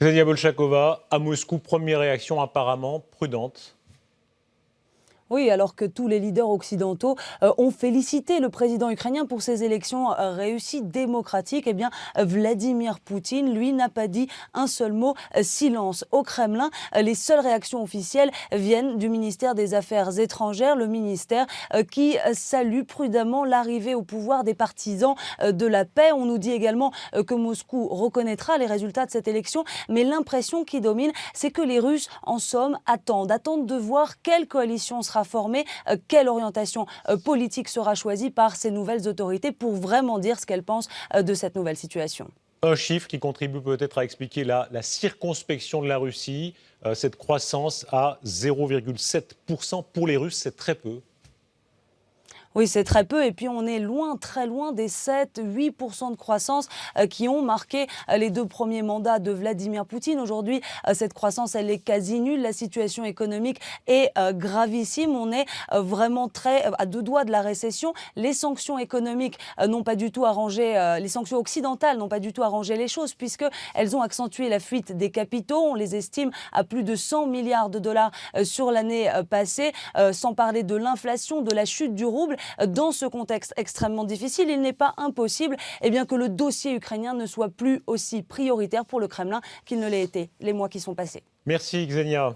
Ksenia Bolchakova, à Moscou, première réaction apparemment prudente. Oui, alors que tous les leaders occidentaux ont félicité le président ukrainien pour ses élections réussies démocratiques, eh bien, Vladimir Poutine, lui, n'a pas dit un seul mot. Silence au Kremlin. Les seules réactions officielles viennent du ministère des Affaires étrangères, le ministère qui salue prudemment l'arrivée au pouvoir des partisans de la paix. On nous dit également que Moscou reconnaîtra les résultats de cette élection, mais l'impression qui domine, c'est que les Russes, en somme, attendent de voir quelle coalition sera formée, quelle orientation politique sera choisie par ces nouvelles autorités pour vraiment dire ce qu'elles pensent de cette nouvelle situation. Un chiffre qui contribue peut-être à expliquer la circonspection de la Russie, cette croissance à 0,7% pour les Russes, c'est très peu. Oui, c'est très peu. Et puis, on est loin, très loin des 7-8% de croissance qui ont marqué les 2 premiers mandats de Vladimir Poutine. Aujourd'hui, cette croissance, elle est quasi nulle. La situation économique est gravissime. On est vraiment à 2 doigts de la récession. Les sanctions économiques n'ont pas du tout arrangé, les sanctions occidentales n'ont pas du tout arrangé les choses puisqu'elles ont accentué la fuite des capitaux. On les estime à plus de 100 milliards de dollars sur l'année passée, sans parler de l'inflation, de la chute du rouble. Dans ce contexte extrêmement difficile, il n'est pas impossible que le dossier ukrainien ne soit plus aussi prioritaire pour le Kremlin qu'il ne l'a été les mois qui sont passés. Merci Xenia.